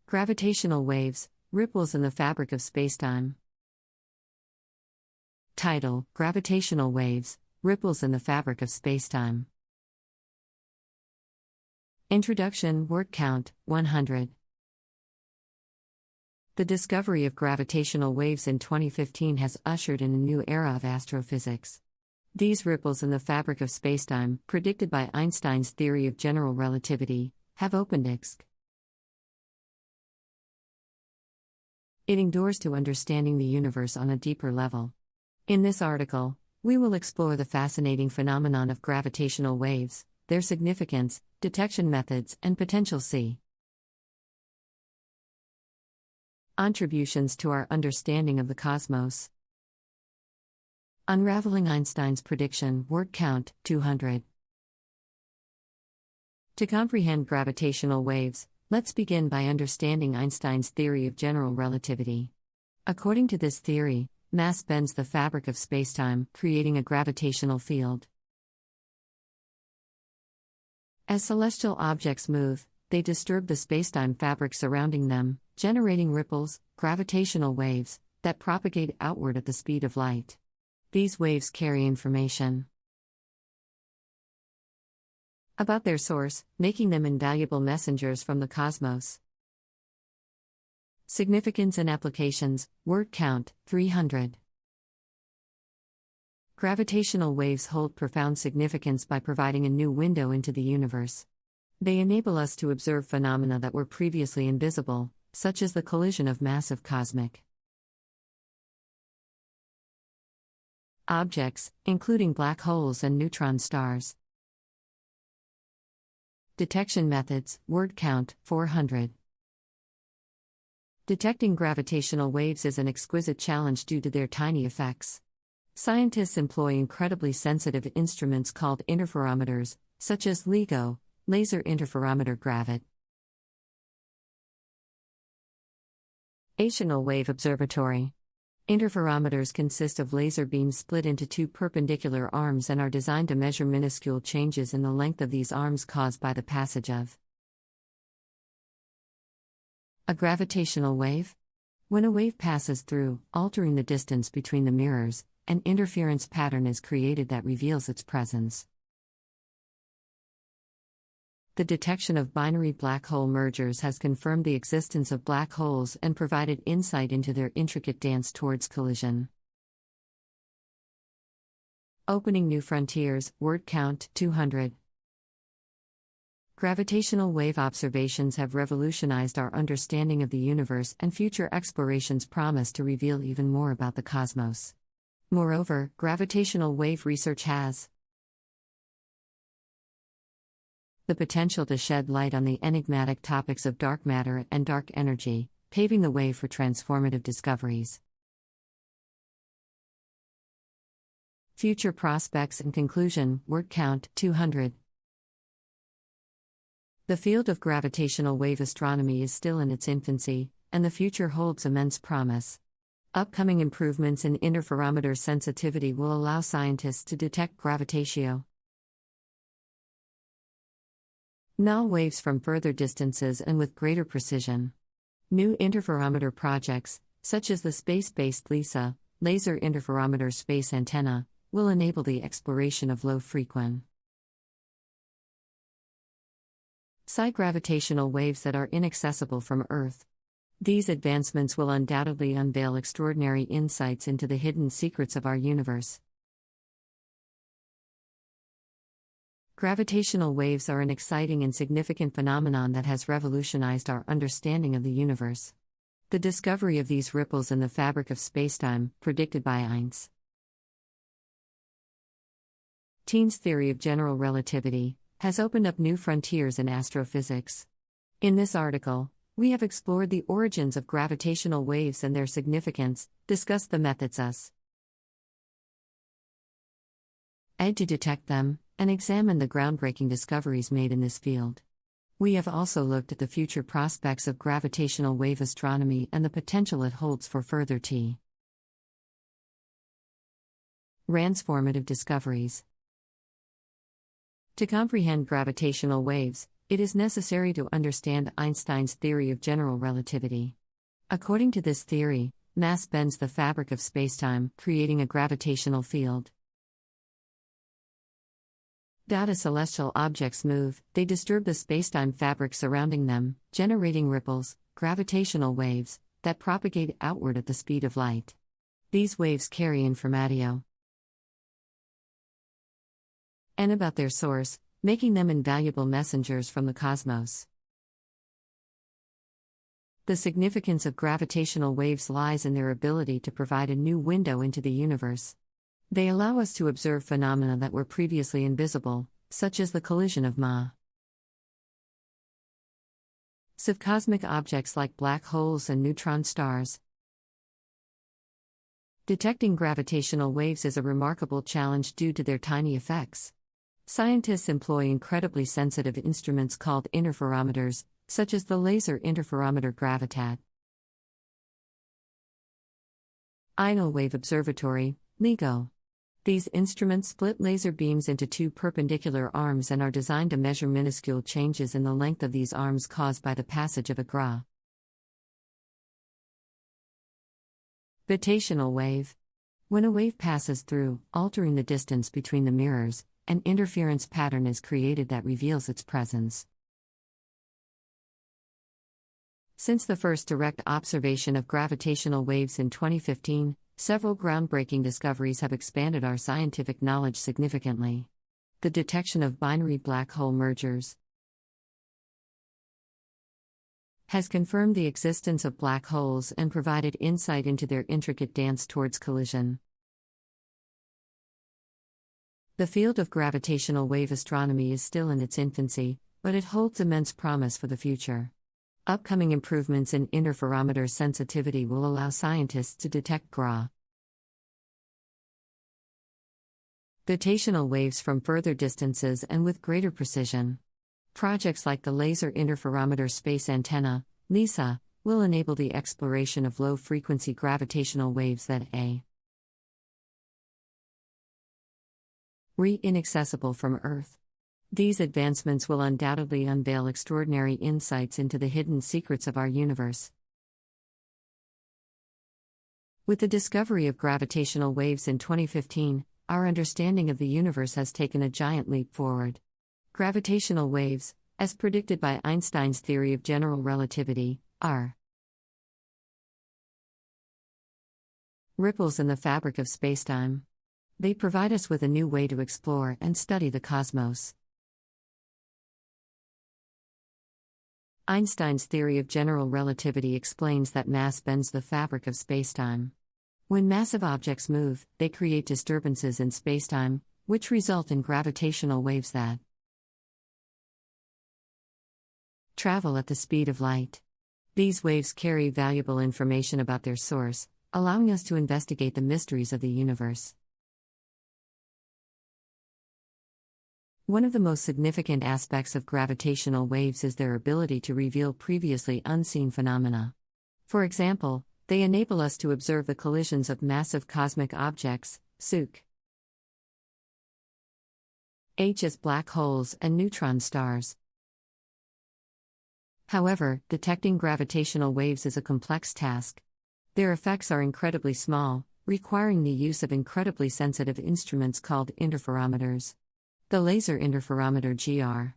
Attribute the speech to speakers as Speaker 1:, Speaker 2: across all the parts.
Speaker 1: Gravitational waves, ripples in the fabric of spacetime. Title: Gravitational waves, ripples in the fabric of spacetime. Introduction. Word count, 100. The discovery of gravitational waves in 2015 has ushered in a new era of astrophysics. These ripples in the fabric of spacetime, predicted by Einstein's theory of general relativity, have opened doors to understanding the universe on a deeper level. In this article, we will explore the fascinating phenomenon of gravitational waves, their significance, detection methods, and potential contributions to our understanding of the cosmos. Unraveling Einstein's prediction. Word count, 200. To comprehend gravitational waves, let's begin by understanding Einstein's theory of general relativity. According to this theory, mass bends the fabric of spacetime, creating a gravitational field. As celestial objects move, they disturb the spacetime fabric surrounding them, generating ripples, gravitational waves, that propagate outward at the speed of light. These waves carry information about their source, making them invaluable messengers from the cosmos. Significance and applications. Word count, 300. Gravitational waves hold profound significance by providing a new window into the universe. They enable us to observe phenomena that were previously invisible, such as the collision of massive cosmic objects, including black holes and neutron stars. Detection methods. Word count, 400. Detecting gravitational waves is an exquisite challenge due to their tiny effects. Scientists employ incredibly sensitive instruments called interferometers, such as LIGO, laser interferometer gravitational wave observatory. Interferometers consist of laser beams split into two perpendicular arms and are designed to measure minuscule changes in the length of these arms caused by the passage of a gravitational wave. When a wave passes through, altering the distance between the mirrors, an interference pattern is created that reveals its presence. The detection of binary black hole mergers has confirmed the existence of black holes and provided insight into their intricate dance towards collision. Opening new frontiers. Word count, 200. Gravitational wave observations have revolutionized our understanding of the universe, and future explorations promise to reveal even more about the cosmos. Moreover, gravitational wave research has the potential to shed light on the enigmatic topics of dark matter and dark energy, paving the way for transformative discoveries. Future prospects and conclusion. Word count, 200. The field of gravitational wave astronomy is still in its infancy, and the future holds immense promise. Upcoming improvements in interferometer sensitivity will allow scientists to detect gravitational waves from further distances and with greater precision. New interferometer projects, such as the space-based LISA, Laser Interferometer Space Antenna, will enable the exploration of low-frequency gravitational waves that are inaccessible from Earth. These advancements will undoubtedly unveil extraordinary insights into the hidden secrets of our universe. Gravitational waves are an exciting and significant phenomenon that has revolutionized our understanding of the universe. The discovery of these ripples in the fabric of spacetime, predicted by Einstein's theory of general relativity, has opened up new frontiers in astrophysics. In this article, we have explored the origins of gravitational waves and their significance, discussed the methods to detect them, and examined the groundbreaking discoveries made in this field. We have also looked at the future prospects of gravitational wave astronomy and the potential it holds for further transformative discoveries. To comprehend gravitational waves, it is necessary to understand Einstein's theory of general relativity. According to this theory, mass bends the fabric of spacetime, creating a gravitational field. As celestial objects move, they disturb the spacetime fabric surrounding them, generating ripples, gravitational waves, that propagate outward at the speed of light. These waves carry information and about their source, making them invaluable messengers from the cosmos. The significance of gravitational waves lies in their ability to provide a new window into the universe. They allow us to observe phenomena that were previously invisible, such as the collision of subcosmic objects like black holes and neutron stars. Detecting gravitational waves is a remarkable challenge due to their tiny effects. Scientists employ incredibly sensitive instruments called interferometers, such as the laser interferometer gravitat. Einl Wave Observatory, LIGO. These instruments split laser beams into two perpendicular arms and are designed to measure minuscule changes in the length of these arms caused by the passage of a gravitational wave. When a wave passes through, altering the distance between the mirrors, an interference pattern is created that reveals its presence. Since the first direct observation of gravitational waves in 2015, several groundbreaking discoveries have expanded our scientific knowledge significantly. The detection of binary black hole mergers has confirmed the existence of black holes and provided insight into their intricate dance towards collision. The field of gravitational wave astronomy is still in its infancy, but it holds immense promise for the future. Upcoming improvements in interferometer sensitivity will allow scientists to detect gravitational waves from further distances and with greater precision. Projects like the Laser Interferometer Space Antenna, LISA, will enable the exploration of low-frequency gravitational waves that are inaccessible from Earth. These advancements will undoubtedly unveil extraordinary insights into the hidden secrets of our universe. With the discovery of gravitational waves in 2015, our understanding of the universe has taken a giant leap forward. Gravitational waves, as predicted by Einstein's theory of general relativity, are ripples in the fabric of spacetime. They provide us with a new way to explore and study the cosmos. Einstein's theory of general relativity explains that mass bends the fabric of spacetime. When massive objects move, they create disturbances in spacetime, which result in gravitational waves that travel at the speed of light. These waves carry valuable information about their source, allowing us to investigate the mysteries of the universe. One of the most significant aspects of gravitational waves is their ability to reveal previously unseen phenomena. For example, they enable us to observe the collisions of massive cosmic objects, such as black holes and neutron stars. However, detecting gravitational waves is a complex task. Their effects are incredibly small, requiring the use of incredibly sensitive instruments called interferometers. The Laser Interferometer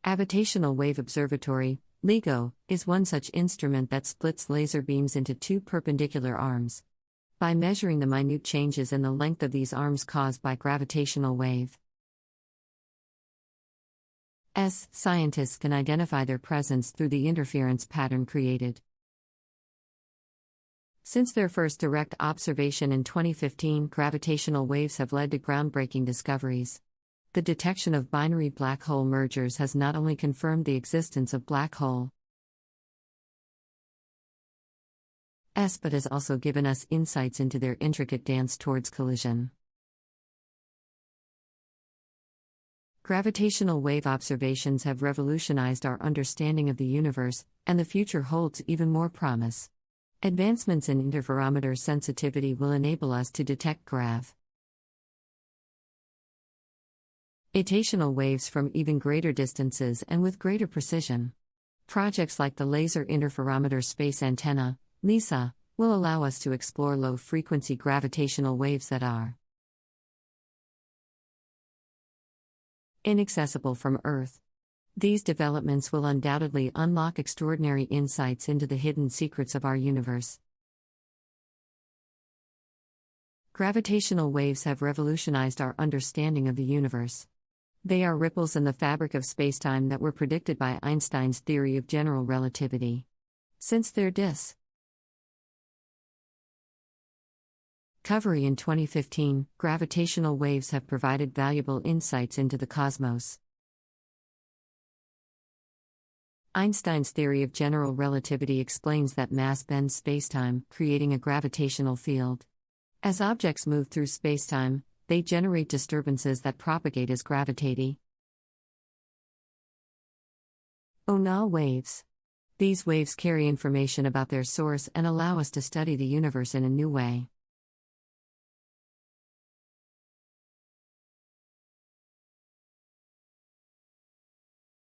Speaker 1: Gravitational Wave Observatory, LIGO, is one such instrument that splits laser beams into two perpendicular arms. By measuring the minute changes in the length of these arms caused by gravitational waves, scientists can identify their presence through the interference pattern created. Since their first direct observation in 2015, gravitational waves have led to groundbreaking discoveries. The detection of binary black hole mergers has not only confirmed the existence of black holes, but has also given us insights into their intricate dance towards collision. Gravitational wave observations have revolutionized our understanding of the universe, and the future holds even more promise. Advancements in interferometer sensitivity will enable us to detect Rotational waves from even greater distances and with greater precision. Projects like the Laser Interferometer Space Antenna, LISA, will allow us to explore low-frequency gravitational waves that are inaccessible from Earth. These developments will undoubtedly unlock extraordinary insights into the hidden secrets of our universe. Gravitational waves have revolutionized our understanding of the universe. They are ripples in the fabric of spacetime that were predicted by Einstein's theory of general relativity. Since their discovery in 2015, gravitational waves have provided valuable insights into the cosmos. Einstein's theory of general relativity explains that mass bends spacetime, creating a gravitational field. As objects move through spacetime, they generate disturbances that propagate as gravity. Onal waves. These waves carry information about their source and allow us to study the universe in a new way.